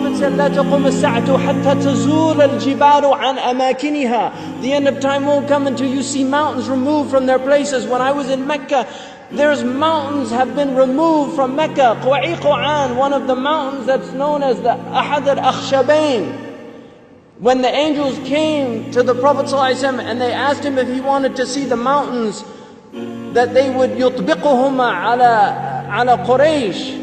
Prophet said, لا تقوم الساعة حتى تزول الجبال عن أماكنها. The end of time won't come until you see mountains removed from their places. When I was in Mecca, there's mountains have been removed from Mecca. Quwa'iqu'an, one of the mountains that's known as the Ahad al-Akhshabain. When the angels came to the Prophet ﷺ and they asked him if he wanted to see the mountains that they would يطبقهما على Quraysh.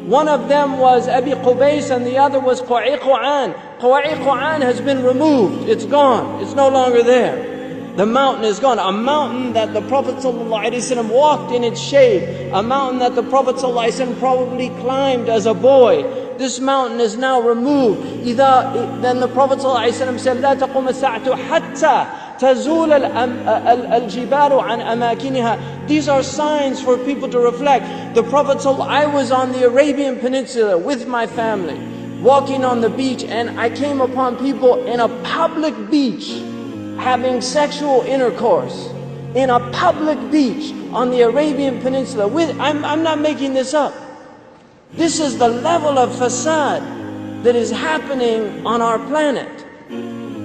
One of them was Abi Qubays and the other was Quwa'iqu'an. Quwa'iqu'an has been removed. It's gone. It's no longer there. The mountain is gone. A mountain that the Prophet ﷺ walked in its shade. A mountain that the Prophet ﷺ probably climbed as a boy. This mountain is now removed. Then the Prophet ﷺ said, لا تقوم الساعة حتى تزول الجبال عن أماكنها. These are signs for people to reflect. The Prophet I was on the Arabian Peninsula with my family, walking on the beach, and I came upon people in a public beach having sexual intercourse. In a public beach on the Arabian Peninsula. I'm not making this up. This is the level of fasad that is happening on our planet.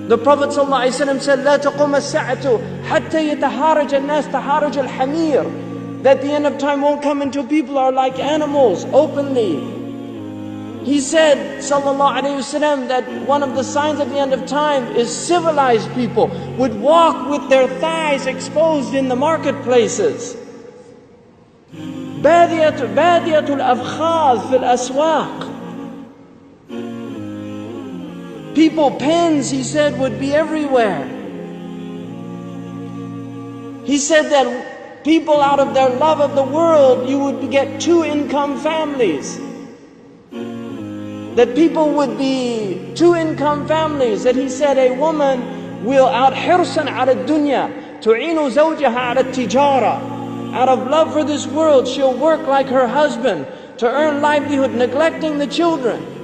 The Prophet ﷺ said, لا تقوم الساعة حتى يتهارج الناس تهارج الحمير. That the end of time won't come until people are like animals openly. He said, sallallahu alayhi wasallam, that one of the signs of the end of time is civilized people would walk with their thighs exposed in the marketplaces. بادية الأفخاذ في الأسواق. People, pens, he said, would be everywhere. He said that people, out of their love of the world, you would get two-income families. That people would be two-income families. That he said a woman will out حرصا على الدنيا تعين زوجها على التجارة. Out of love for this world, she'll work like her husband to earn livelihood, neglecting the children.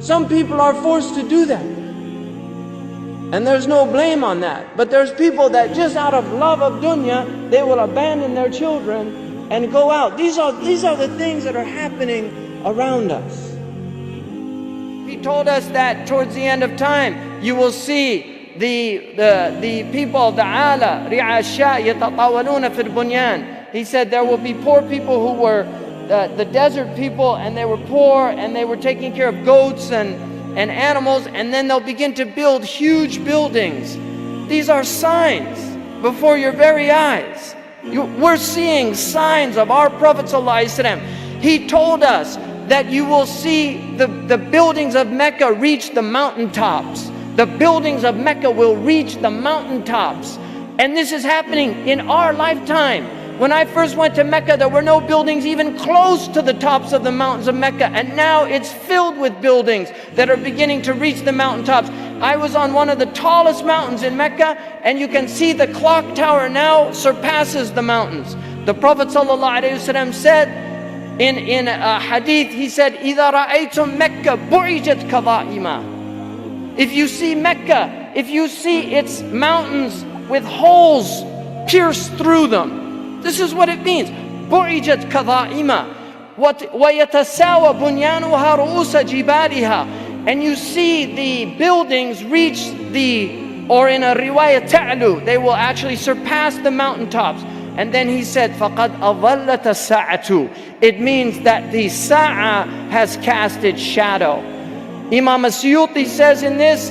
Some people are forced to do that. And there's no blame on that. But there's people that just out of love of dunya, they will abandon their children and go out. These are the things that are happening around us. He told us that towards the end of time, you will see the people of the ala, ri'asha yatatawaluna fil bunyan. He said there will be poor people who were the desert people, and they were poor and they were taking care of goats and animals, and then they'll begin to build huge buildings. These are signs before your very eyes. We're seeing signs of our Prophet ﷺ. He told us that you will see the buildings of Mecca reach the mountaintops. The buildings of Mecca will reach the mountaintops. And this is happening in our lifetime. When I first went to Mecca, there were no buildings even close to the tops of the mountains of Mecca. And now it's filled with buildings that are beginning to reach the mountaintops. I was on one of the tallest mountains in Mecca, and you can see the clock tower now surpasses the mountains. The Prophet ﷺ said in a hadith, he said, إِذَا رَأَيْتُم مَكَّةَ بُعِجَتْ كَظَائِمًا. If you see Mecca, if you see its mountains with holes pierced through them, this is what it means. بُعِجَتْ كَظَائِمًا وَيَتَسَاوَى بُنْيَانُهَا رُؤُوسَ جِبَالِهَا. And you see the buildings reach or in a riwayah ta'lu, they will actually surpass the mountaintops. And then he said, فَقَدْ أَظَلَّتَ السَّاعَةُ. It means that the sa'a has cast its shadow. Imam As-Suyuti says in this,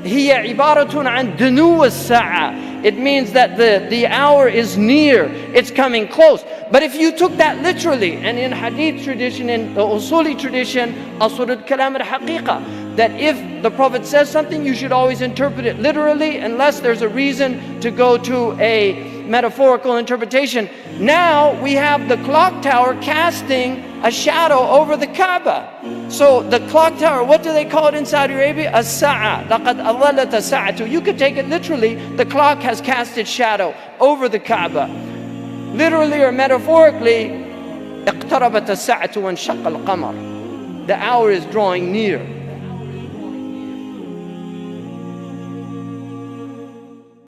هِيَ عِبَارَةٌ عَنْ دُنُوَ السَّاعَةِ. It means that the hour is near, it's coming close. But if you took that literally, and in hadith tradition, in the usuli tradition, asrul kalam al-haqiqa, that if the Prophet says something, you should always interpret it literally, unless there's a reason to go to a metaphorical interpretation. Now we have the clock tower casting a shadow over the Kaaba. So the clock tower, what do they call it in Saudi Arabia? As-sa'a. لَقَدْ أَظَلَّتَ السَّاعَةُ. You could take it literally, the clock has cast its shadow over the Kaaba. Literally or metaphorically, اقتربت الساعة وانشق القمر. The hour is drawing near.